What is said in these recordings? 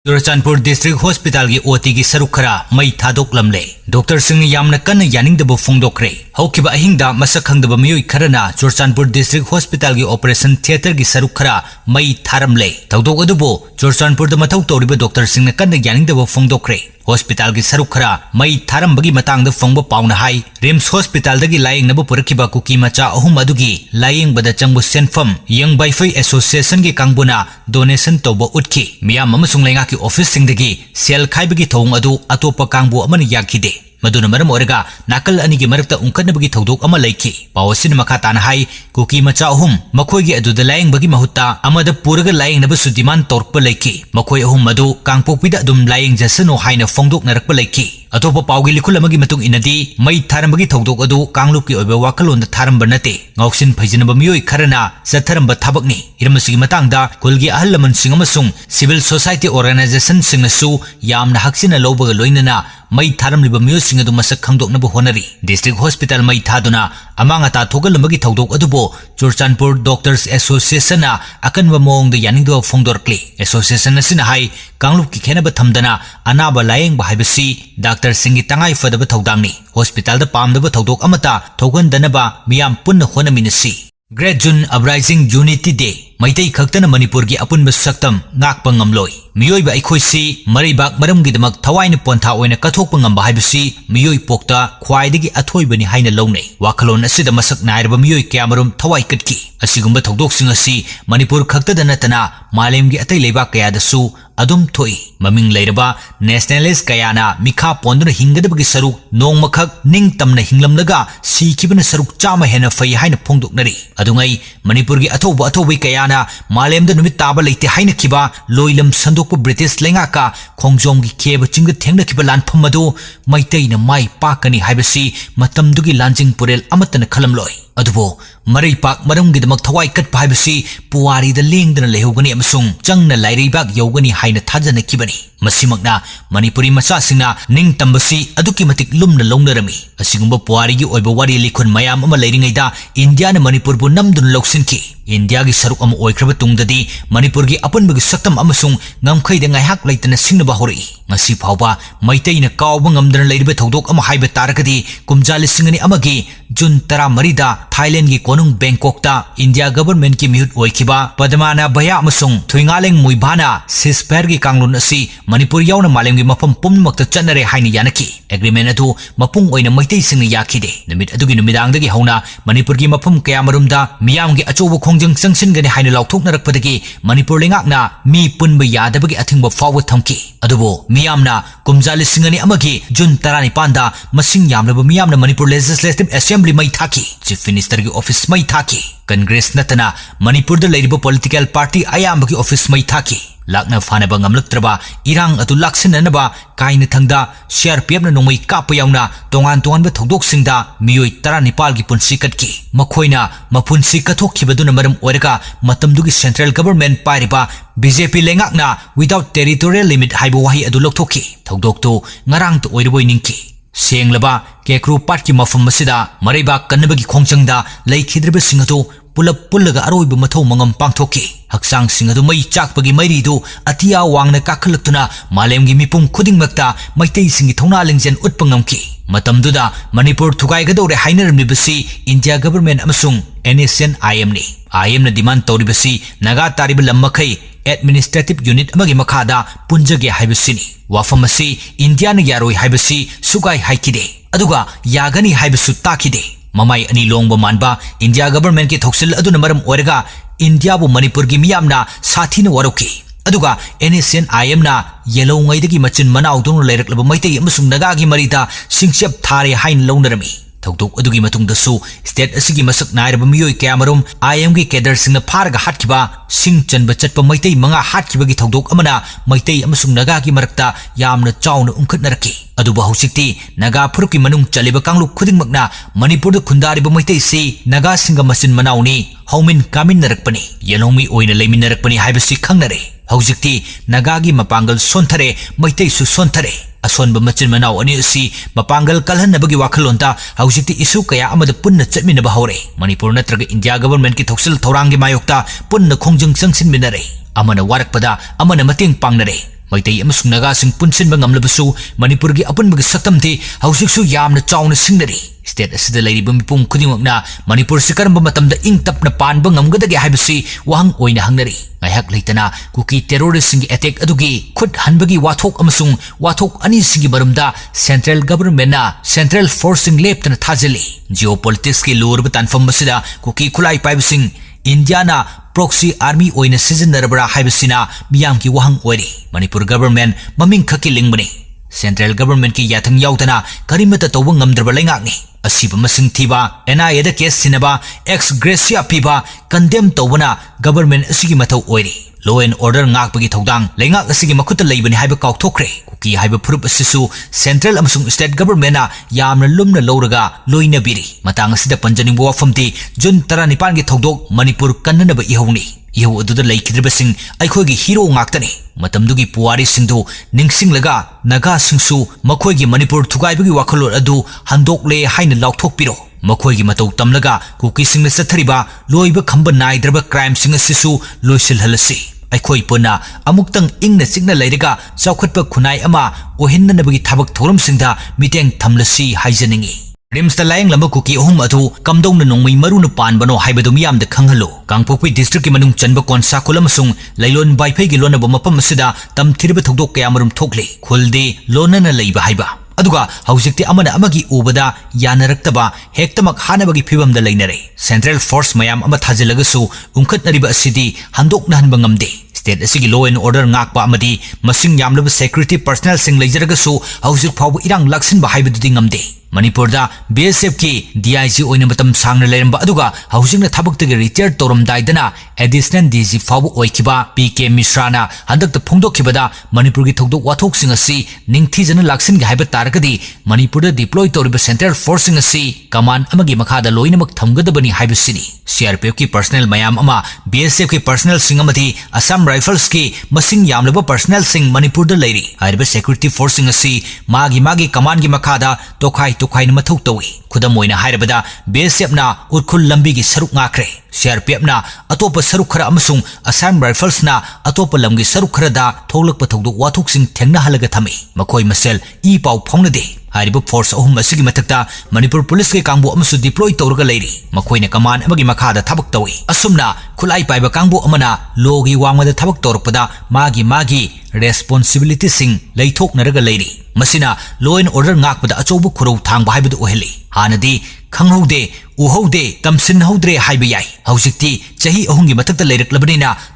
Churachandpur district hospital की OT की सरुक खरा मई थादोक लमले डॉक्टर सिंह यामना कन्न यानिंगदब फोंदोखरे हौकिबा अहिंगदा मसक खंगदब मियोय खरना चुरचानपुर डिस्ट्रिक्ट हॉस्पिटल की ऑपरेशन थिएटर की सरुक खरा मई थारमले थौदोक अदुबो चुरचानपुर द मथौ तौरिबा डॉक्टर सिंह कन्न यानिंगदब फोंदोखरे हॉस्पिटल की सरुक खरा मई थारमबगी मतांगद फोंब पाउना हाई रिम्स हॉस्पिटल दगी लायंगनब पुरकिबा कुकी मचा अहुम अदुगी लायंगबद चंगबु सेनफम यंग बाइफई एसोसिएशन की कांगबुना डोनेशन तौब उठकी मियाम अमसुंग लेंगा की ऑफिस सिंगदगी सेल खाइबगी थौंग अदु अतोप कांगबु अमन याखिदे मदुन मरम ओरगा नाकल अनि की मरक्ता उंकनबगी थौदोक अमा लैखी पावसिन मखा ताना हाई कुकी मचा अहुम मखोयगी अदुद लायंगबगी महुत्ता अमद पुरग लायंगनबसु डिमांड तौरप लैखी मखोय अहुम मदु कांगपोकपिदा अदुम लायंग जसनो हाइना फोंदोक नरप लैखी अतोप पाउगी लिखुल अमगी मतुंग इनदी मई थारमबगी थौदोक अदु कांगलुपकी ओइबा वाखलोन थारमब नते ngausin phaijinab mioi kharana satharamba thabakni hirmasi matangda kulgi ahal laman sing amasung civil society organization singnasu yamna haksina lobaga loinana mai tharam liba mioi sing adu masak khangdoknaba honari district hospital mai thaduna amanga ta thogalambagi thodok adubo churchanpur doctors association na akanwa mongda yaningdo phongdorkli association asina hai kanglup ki khenaba thamdana anaba layeng ba haibasi doctor singi tangai fadaba thodangni hospital da pamdaba thodok amata thogandanaba miyam punna Minasi. Great June Uprising Unity Day. Maitai Kaktan Manipur ki apun besaktam ngak pangamloy. Miyoy ba ikoisi maribak maram gidamak thawai na ponta oina kathok pangamba haibasi miyoy pokta khwaidagi athoy bani haina lawnei. Wakalon asida masak nairba miyoy kayamarum thawai katki. Asigumba thokdok sing asi Manipur khaktada natana malemgi atai leibak kayadasu adum thoi. Maming lairaba nationalist kayana mikha ponduna hingadabagi saruk nongmakhak ning tamna hinglamnaga sikibana saruk chama hena fai haina phongdoknari. Adungai Manipur ki athobai kayana malemda numit taba leite haina kiba loilam sandokpa British lengaka khongjom gi keba chingda thengna kiba lanpham adu maitai na mai pakani haibasi matamdugi lanjing purel amatana khalamloi adubo marai pak maram gidamak thawai kat haibasi puwari da lengdana lehugani amasung changna lairibak yogani haina thajana kibani masimakna Manipuri macha singna ning tambasi aduki matik lumna longnarami asigumba puwari gi oiba wari likhun mayam ama leiringaida India na Manipur bu namdun loksinki India ki saruk ama oikraba tungdadi Manipur ki apunbagi saktam amasung ngamkhaida ngaihak laitana singnaba hori ngasi phawba maitai na kawba ngamdana leiriba thodok ama haiba taragadi kumjali singani amagi June 13 da Thailand ki konung Bangkok ta India government ki mihut oikiba Padmana Baya amasung Thuingaleng Muibana ceasefire ki kanglun asi Manipur yauna malem ki mafam pummakta chanare haini yanaki agreement adu mapung oina maitai singna yakhide namit adugi numidangdagi hauna Manipur ki mafam kayamarumda miyam ki achoba khongjang sangsin gani haina lauthoknarakpadagi Manipur lengakna mi punba yadabagi athingba fawa thamki adubo miyamna kumjali singani amagi June 19 da masing yamlaba miyamna Manipur Legislative Assembly mai thaki Chief Minister ki office mai thaki Congress natana Manipur da leiriba political party ayambagi office mai thaki lakna fanaba ngamlaktraba irang atu laksinanaba kaina thangda CRPF na nongmai kapa yauna tongan ba thodok singda miyoi 19 gi punsi katki makhoina mapunsi kathokkhibaduna maram oiraga matamdugi central government pairiba BJP lengakna without territorial limit haibo wahi adu lokthokki thodok to ngarang to oiriboi ningki senglaba kekru patki mafam masida maraiba kannabagi khongchangda leikhidriba singatu pulap pullaga aroiba mathau mangam pangthokki haksang singadu mai chakpagi mairidu atia wangna kakhlaktuna malemgi mipum khudingmakta maitai singi thongna lengjen utpangamki matamduda Manipur thugaigadore hainarmibasi India government amasung NSN IM ni IM na demand tawribasi naga tariba lammakhai administrative unit amagi makhada punjage haibasini wafamasi India na yaroi haibasi sugai haikide aduga yagani haibasu takide mamai ani longba manba India government ki thoksil aduna maram oiraga India bu Manipur ki miyamna sathina waroki aduga NSN IM na yellow ngaidagi machin manaw dong leiraklaba maitai amasung naga gi marita singchep thare hain longnarami thokdok adugi matungdasu state asigi masak nairaba miyoi kayamarum IM gi kedar singna pharga hatkiba sing chanba chatpa maitai manga hatkiba gi thokdok amana maitai amasung naga gi marakta yamna chawna umkhatnaraki aduba hausikti naga phurukki manung chaliba kanglup khudingmakna Manipur da khundariba maitai si naga singa machin manawni haumin kamin narakpani yelomi oina leimin narakpani haibasi khangnare hausikti naga gi mapangal sonthare maitai su sonthare asonba machin manaw ani si mapangal kalhanabagi wakhalonta hausikti isu kaya amada punna chatminaba hore Manipur natraga India government ki thoksil thorangi mayokta punna khongjang sangsin minare amana warakpada amana mating pangnare Maitai amasung naga sing punsinba ngamlabasu Manipurgi apunbagi saktamti hausiksu yamna chawna singnari State asida lairiba mipum khudingmakna Manipur si karamba matamda ing tapna panba ngamgadage haibasi wahang oina hangnari ngayhak leitana kuki terrorist singi attack adugi khud hanbagi wathok amasung wathok ani singi maramda central government na central forcing leptana thajali geopolitics ki lurba tanfam basida kuki khulai paibasing India na proxy army oina sizinarabra haibasina miyam ki wahang oiri Manipur government maming khaki lingbani Central government ki yathang yautana karimata tawba ngamdraba laingakni asiba masing thiba NIA da case sinaba ex gratia piba condemn tawbana government asigi mathau oiri law and order ngakpagi thodang laingak asigi makuta leibani haiba kaukthokre kuki haiba phurup asisu central amasung state government na yamna lumna lowraga loina biri matang asida panjaningbo wafamti June 19 gi thodok Manipur kannanaba ihawni ihaw aduda leikidribasing aikhoigi hero ngaktani matamdugi puwari singdu ningsinglaga naga singsu makhoigi Manipur thugaibagi wakhalot adu handokle haina lauthokpiro makhoigi matau tamlaga kuki singna sathariba loiba khamba naidraba crime singa sisu loisil halasi aikhoi pona amuktang ingna signa leiraga chawkhatpa khunai ama ohinnanabagi thabak thoram singda miteng thamlasi haijaningi Rims the lying lamba kuki ohum atu kamdong na nongmai maruna panbano haibadu miyam da khanghalo Kangpokpi district ki manung chanba konsa kulamasung lailon baipei gi lona mapam asida tam thiriba thodok kaya marum thokle khulde lona na leiba haiba aduga haujikti amana amagi ubada yanaraktaba hektamak hanabagi phibam da leinare Central Force mayam ama thajilagasu umkhatnariba asidi handok na hanba ngamde State asigi law and order ngakpa amadi masing yamlaba security personnel sing lejaragasu haujik phawbu irang laksin ba haibadu ngamde Manipur da BSF ki DIG oina matam sangna leramba aduga hausingna thabaktage retire toram daidana additional DG fabu oikiba PK Misrana handak phongdokhibada Manipur gi thogdok wathok sing asi ningthijana laksin gi haiba taragadi Manipur da deploy toriba central force sing asi command amagi makhada loinamak thamgadabani haibasini CRPF ki personnel mayam ama BSF ki personnel sing amati Assam Rifles ki masing yamlaba personnel sing Manipur da leiri haiba security force sing asi magi command gi makhada tokhai Tukhaina mathau tawi khudam oina hairabada BSF na urkhul lambi gi saruk ngakre CRPF na atopa saruk khara amasung Assam Rifles na atopa lamgi saruk khara da tholakpa thodok wathok sing thengna halaga thami makhoi masel e pau phongnade hariba force ahum asigi mathakta Manipur police ke kangbu amasu deploy tawraga leiri makhoina command amagi makhada thabak tawi asumna khulai paiba kangbu amana logi wangmada thabak tawrakpada magi responsibility sing leithoknaraga leiri masina law and order ngakpada achobu khurau thangba haibadu oheli hanadi khanghaude uhaude tamsin haudre haiba yai haujikti chahi ahungi mathakta leirak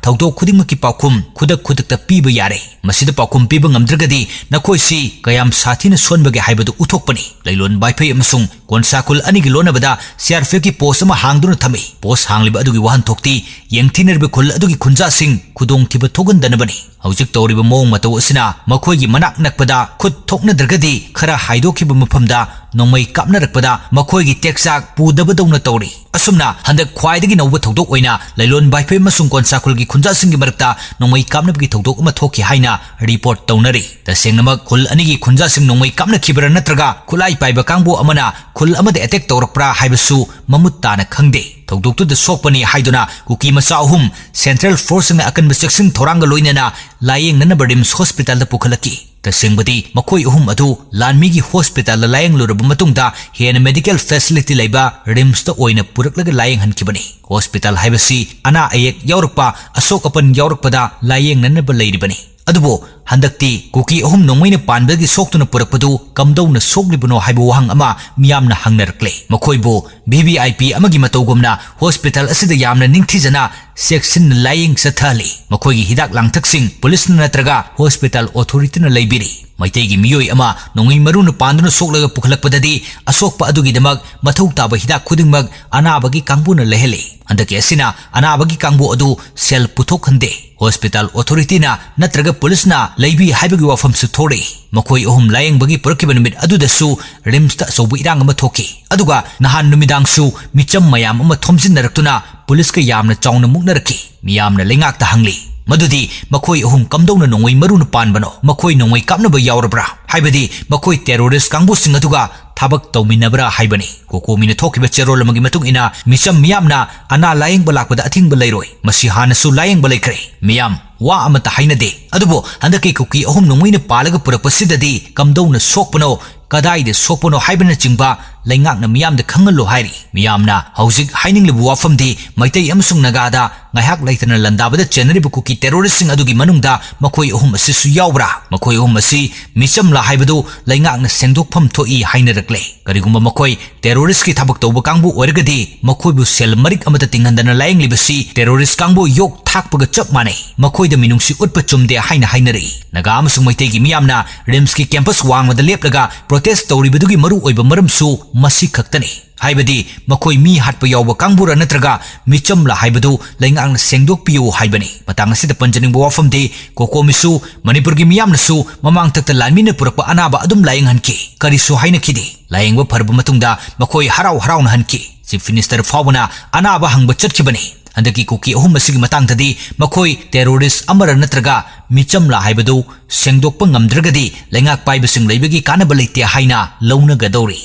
thaudok khudingmaki paukhum khudakta piba yare masida paukhum piba ngamdragadi nakoisi kayam sathina sonbage haibadu uthokpani leilon baiphei amasung konsakul anigi lonabada CRPF ki post ama hangduna thami post hangliba adugi wahan thokti yengthinerbe khul adugi khunja sing khudong thiba thogandanabani haujik tawriba mong mataw asina makhoigi manak nakpada khud thoknadragadi khara haidokhiba mafamda nongmai kapnarakpada makhoigi teksak pudabadawna tawri asumna handak khwaidagi nawba thodok oina lailon baipei masung konsakulgi khunja singi marakta nongmai kapnabagi thodok ama thoki haina report tawnari tasengnamak khul anigi khunja sing nongmai kapna khibra natraga khulai paiba kangbo amana khul amade attack tawrakpra haibasu mamut tana khangde thodok tu sokpani haiduna kuki masa ahum Central Force na akan section thoranga loinana layeng nana Rims hospital da pukhalaki tasengbadi makoi ahum adu lanmi gi hospital la layeng lurab matungda hena medical facility laiba Rims ta oina puraklaga layeng hankibani hospital haibasi ana ayek yaurakpa asok apan yaurakpada layeng nana ba leiribani adubo handakti kuki ahum nongmaina panbagi soktuna purakpadu kamdowna soglibano haibu wahang ama miyamna hangnarakle makhoibo VVIP amagi matawgumna hospital asida yamna ningthijana section laying sathali makhoigi hidak langthaksing police natraga hospital authority na leibiri maitegi miyoi ama nongai maruna panduna soklaga pukhalakpadadi asokpa adugi damak mathau taba hidak khudingmak anabagi kangbuna lehele andaki asina anabagi kangbu adu sel puthok hande hospital authority na natraga police na leibi haibagi wafam su thore makoi ohum layeng bagi purkiba numit adudasu Rims ta sobu irang ama thoki aduga nahan numidang su micham mayam ama thomjin naraktuna police ka yamna chawna muknaraki miyamna lengak ta hangli madudi makoi ohum kamdowna nongoi maruna panbano makoi nongoi kapnaba yaurabra haibadi makoi terrorist kangbu sing aduga thabak tawminabra haibani kokomina thokiba cherol amagi matung ina micham miyamna ana layeng balakpada athing ba leiroi masi hanasu layeng ba leikre miyam वा अमता हाइनदे अदुबो हंदकी cookie अहुम नोंगैना पालगा पुरकपसिददी कमदौना सोकपनो कदाइदे सोकपनो हाइबना चिंबा लैंगाकना मियामदा खंगलो हाइरि मियामना हौजिक हाइनिंगलिबु वाफमदी Meitei अमसुंग नगादा ngahak laitana landabada chenribu kuki terroristing adugi manungda makoi ahum asi su yaubra makoi ahum asi micham la haibadu laingakna sengdokpham thoi hainarakle karigumba makoi terrorist ki thabak tawba kangbu oirgadi makoi bu sel marik amata tinghandana laing libasi terrorist kangbu yok thakpaga chap manai makoi da minungsi utpa chumde hainari naga amasung maitei gi miyamna rims ki campus wangmada leplaga protest tawribadugi maru oiba maramsu masi khaktani हाइबदी मकोई मी हाटप यावब कांगबुरा नत्रगा Mitcham ला हाइबदु लैंगांग सेंगदोक पियो हाइबनी मतांग असिद पंजनिंग वाफमदे कोकोमिसु मणिपुर की मियामनसु ममांग तक लानमिन पुरक अनाबा अदुम lying हनकी करिसु हाइनखिदे lying फरब मतुंगदा मकोई हराव हरावना हनकी chief minister फावना अनाबा हंग चटखिबनी हंदकी cookie अहुम मसिगी मतंगददी मकोई terrorist अमर नत्रगा Mitcham ला हाइबदु सेंगदोक पंगमद्रगदी लैंगाक पाइबसिंग लैबगी कानब लैते हाइना लौनगदौरी